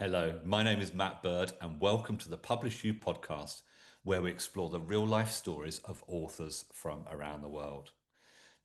Hello, my name is Matt Bird, and welcome to the PublishU podcast, where we explore the real life stories of authors from around the world.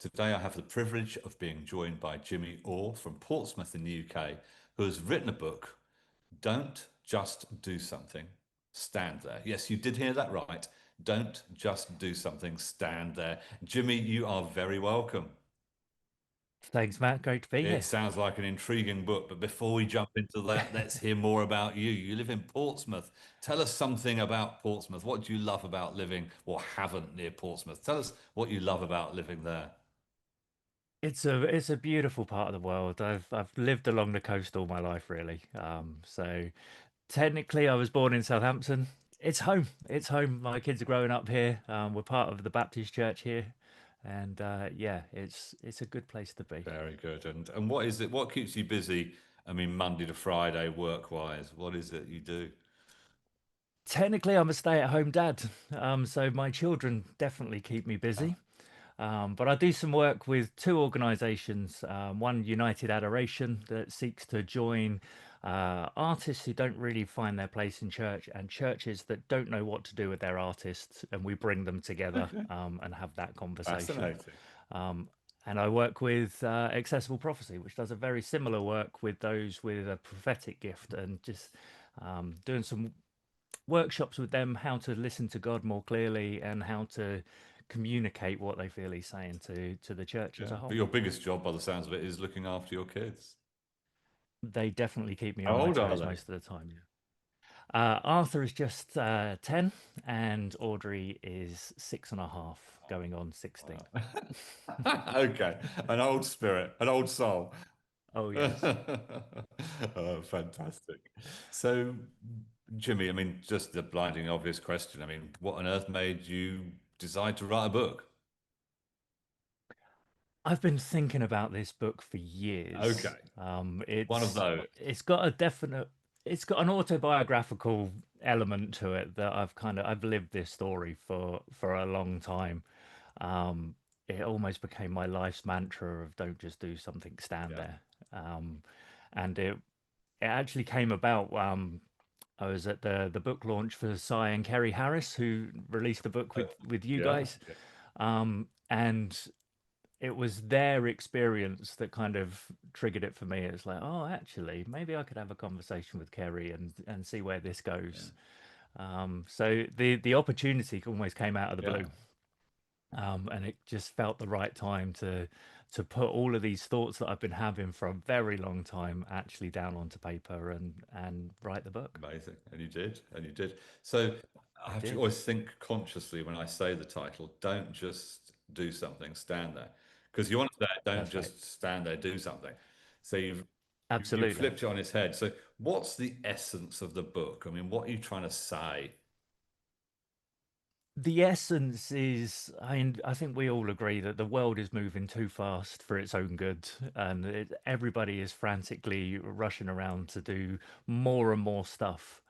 Today, I have the privilege of being joined by Jimmy Orr from Portsmouth in the UK, who has written a book, Don't Just Do Something, Stand There. Yes, you did hear that right. Don't just do something, stand there. Jimmy, you are very welcome. Thanks, Matt. Great to be It here. sounds like an intriguing book, but before we jump into that, let's hear more about you. You live in Portsmouth. Tell us something about Portsmouth. What do you love about living or haven't near Portsmouth? Tell us what you love about living there. It's a beautiful part of the world. I've lived along the coast all my life, really. So technically, I was born in Southampton. It's home. It's home. My kids are growing up here. We're part of the Baptist church here, and yeah, it's a good place to be. Very good. And what is it? What keeps you busy? I mean, Monday to Friday, work-wise. What is it you do? Technically, I'm a stay-at-home dad, so my children definitely keep me Ah, busy. But I do some work with two organisations. One, United Adoration, that seeks to join artists who don't really find their place in church and churches that don't know what to do with their artists, and we bring them together okay. and have that conversation. Fascinating. Um, and I work with Accessible Prophecy, which does a very similar work with those with a prophetic gift and just doing some workshops with them how to listen to God more clearly and how to communicate what they feel He's saying to the church as Yeah. a But whole. your biggest job, by the sounds of it, is looking after your kids. They definitely keep me How on my old are toes they? most of the time. Yeah. Arthur is just 10, and Audrey is 6.5, going on 16. Wow. Okay, an old spirit, an old soul. Oh, yes. Oh, fantastic. So, Jimmy, I mean, just the blinding obvious question. I mean, what on earth made you decide to write a book? I've been thinking about this book for years. Okay, one of It's those. it's got a definite it's got an autobiographical element to it that I've lived this story for a long time. Um, it almost became my life's mantra of don't just do something, stand Yeah. there. Um, and it actually came about. I was at the book launch for Cy and Kerry Harris, who released the book Uh, with you yeah. guys. And it was their experience that kind of triggered it for me. It's like, oh, actually, maybe I could have a conversation with Kerry and see where this Yeah. goes. So the opportunity almost came out of the Yeah. blue, and it just felt the right time to put all of these thoughts that I've been having for a very long time actually down onto paper and write the book. Amazing. And you did. And you did. So I I have to did. always think consciously when I say the title, don't just do something, stand there. Because you want to say, don't That's right. just stand there, do something. So you've Absolutely. flipped it on its head. So what's the essence of the book? I mean, what are you trying to say? The essence is, I think we all agree that the world is moving too fast for its own good, and everybody is frantically rushing around to do more and more stuff.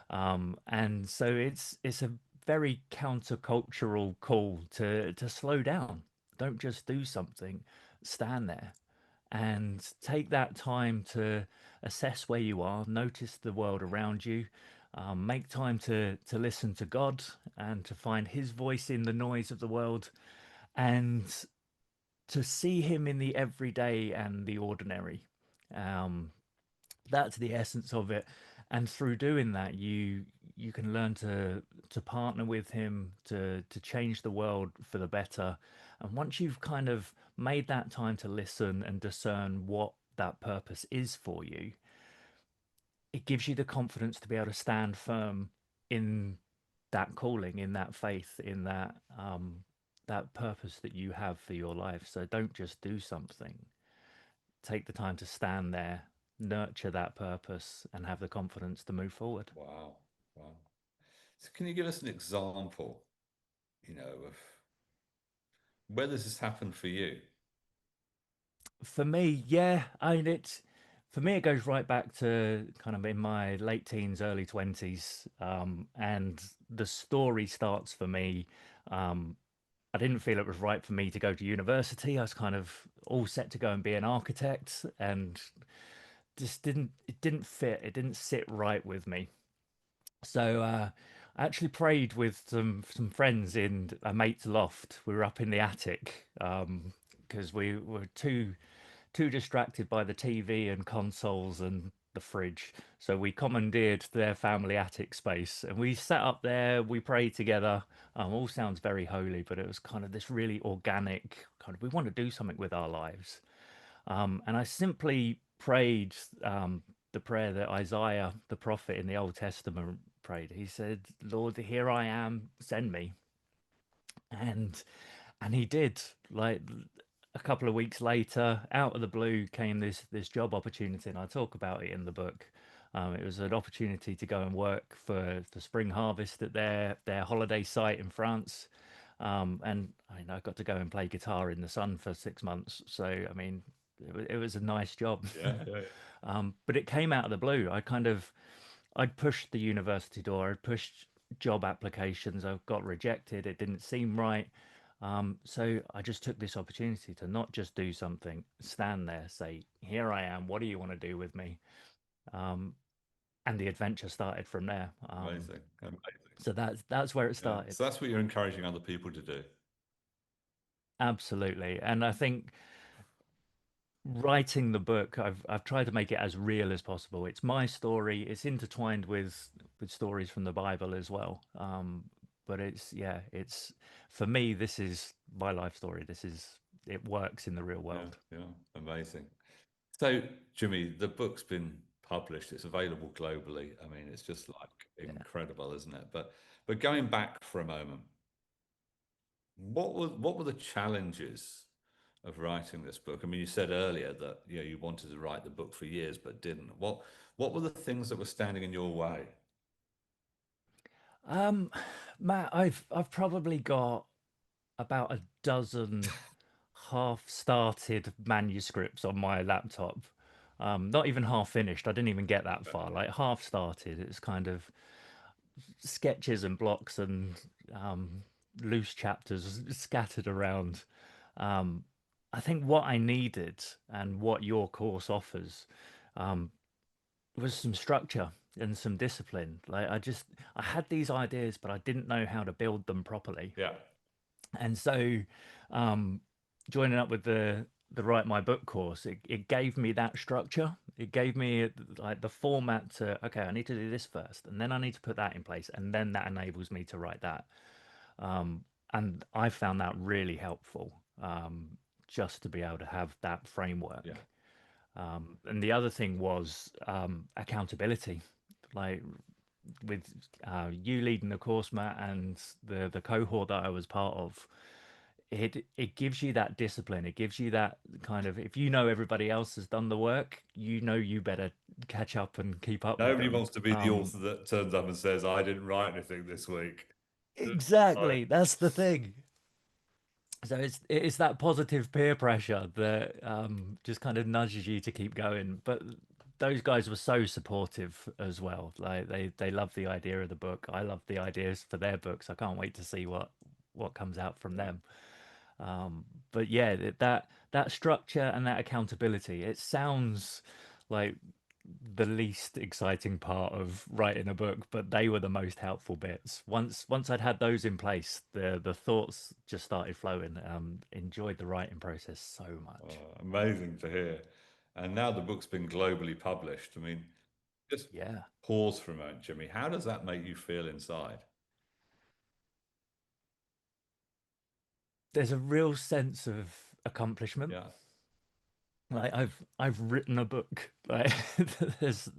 And so it's a very countercultural call to slow down. Don't just do something, stand there and take that time to assess where you are, notice the world around you, make time to listen to God and to find His voice in the noise of the world, and to see Him in the everyday and the ordinary. Um, that's the essence of it, and through doing that, you can learn to partner with Him to change the world for the better. And once you've kind of made that time to listen and discern what that purpose is for you, it gives you the confidence to be able to stand firm in that calling, in that faith, in that purpose that you have for your life. So don't just do something, take the time to stand there, nurture that purpose, and have the confidence to move forward. Wow. Wow. So can you give us an example, of where this has happened for you? For me, yeah, I mean it's for me it goes right back to kind of in my late teens, early 20s, and the story starts for me. Um, I didn't feel it was right for me to go to university. I was kind of all set to go and be an architect, and just didn't fit. It didn't sit right with me. So I actually prayed with some friends in a mate's loft. We were up in the attic because we were too distracted by the TV and consoles and the fridge. So we commandeered their family attic space and we sat up there. We prayed together. All sounds very holy, but it was kind of this really organic kind of. We want to do something with our lives. And I simply prayed the prayer that Isaiah, the prophet in the Old Testament, prayed. He said, "Lord, here I am, send me." And he did. Like a couple of weeks later, out of the blue came this job opportunity, and I talk about it in the book. It was an opportunity to go and work for the spring harvest at their holiday site in France. And I mean, I got to go and play guitar in the sun for 6 months. So I mean, it was a nice job. Yeah, yeah, But it came out of the blue. I'd pushed the university door. I'd pushed job applications. I got rejected. It didn't seem right. So I just took this opportunity to not just do something, stand there, say, "Here I am. What do you want to do with me?" Um, and the adventure started from there. amazing, amazing. So that's where it Yeah, started. so that's what you're encouraging other people to do. Absolutely. And I think writing the book, I've tried to make it as real as possible. It's my story. It's intertwined with stories from the Bible as well. But it's yeah, it's for me. This is my life story. It works in the real Yeah, world. yeah, amazing. So, Jimmy, the book's been published. It's available globally. I mean, it's just like Yeah. incredible, isn't it? But going back for a moment, what were the challenges of writing this book? I mean, you said earlier that you wanted to write the book for years but didn't. What were the things that were standing in your way? Um, Matt, I've probably got about a dozen half-started manuscripts on my laptop. Not even half finished. I didn't even get that far. Like half started. It's kind of sketches and blocks and loose chapters scattered around. Um, I think what I needed and what your course offers was some structure and some discipline. I had these ideas, but I didn't know how to build them properly. Yeah. And so, um, joining up with the Write My Book course, it gave me that structure. It gave me like the format to, okay, I need to do this first, and then I need to put that in place, and then that enables me to write that. Um, and I found that really helpful, just to be able to have that Yeah. framework. And the other thing was accountability. Like with you leading the course, Matt, and the cohort that I was part of, it gives you that discipline. It gives you that kind of, if you know everybody else has done the work, you know you better catch up and keep up with Nobody them. wants to be the author that turns up and says, I didn't write anything this week. Right. Exactly, that's the thing. So it's that positive peer pressure that just kind of nudges you to keep going. But those guys were so supportive as well. Like they love the idea of the book. I love the ideas for their books. I can't wait to see what comes out from Yeah. them. But yeah, that structure and that accountability. It sounds like the least exciting part of writing a book, but they were the most helpful bits. Once I'd had those in place, the thoughts just started flowing. Enjoyed the writing process so much. Amazing to hear. And now the book's been globally published. I mean, just Yeah, pause for a moment, Jimmy. How does that make you feel inside? there's a real sense of accomplishment. Yeah. Like I've written a book. Like there's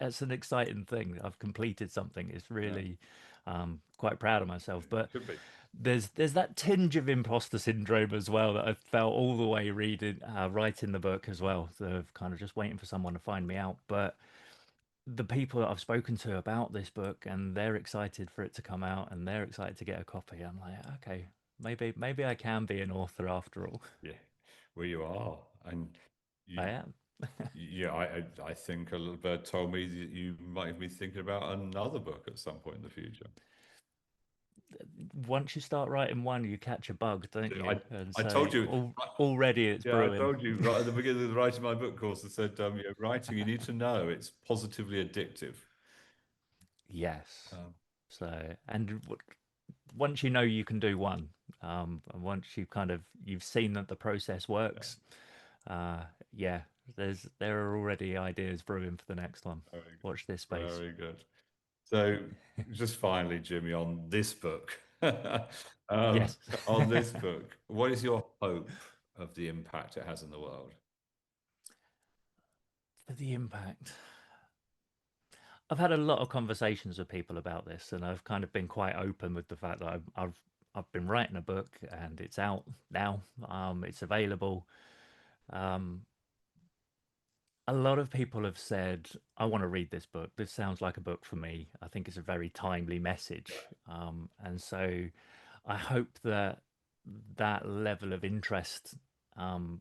that's an exciting thing. I've completed something. It's Yeah. really quite proud of myself. But Should be. there's that tinge of imposter syndrome as well that I felt all the way writing the book as well. So of kind of just waiting for someone to find me out. But the people that I've spoken to about this book and they're excited for it to come out and they're excited to get a copy. I'm like, okay, maybe I can be an author after all. Yeah. Where you are. And I you, am. yeah, I think a little bird told me that you might be thinking about another book at some point in the future. once you start writing one, you catch a bug, don't you? I And I so told you. already it's Yeah, I brewing. told you right at the beginning of the writing my book course. I said, writing, you need to know it's positively addictive. Yes. Um, So, and once you know you can do one, and once you've seen that the process yeah, works, uh, yeah, there are already ideas brewing for the next one. very Watch this good, space. very good. So, just finally, Jimmy, on this book, Yes. on this book, what is your hope of the impact it has in the world? For the impact. I've had a lot of conversations with people about this, and I've kind of been quite open with the fact that I've been writing a book and it's out now. It's available. Um, a lot of people have said, "I want to read this book. This sounds like a book for me. I think it's a very timely message." And so, I hope that that level of interest um,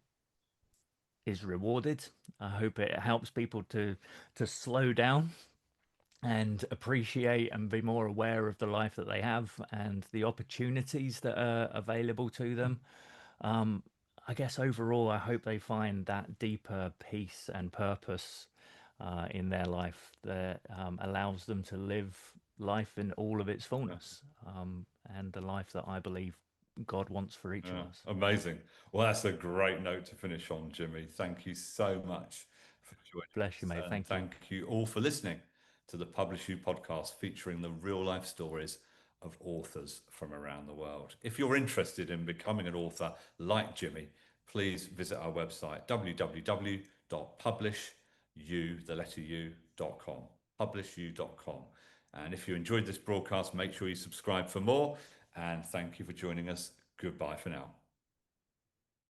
is rewarded. I hope it helps people to slow down and appreciate and be more aware of the life that they have and the opportunities that are available to them. Um, I guess overall, I hope they find that deeper peace and purpose in their life that allows them to live life in all of its Yeah, fullness, and the life that I believe God wants for each of yeah, us. amazing. Well, that's a great note to finish on, Jimmy. Thank you so much for joining Bless you, us, mate. and Thank you. thank you all for listening to the Publish You podcast featuring the real life stories of authors from around the world. If you're interested in becoming an author like Jimmy, please visit our website www.publishu, the letter u.com, publishu.com. And if you enjoyed this broadcast, make sure you subscribe for more. And thank you for joining us. Goodbye for now.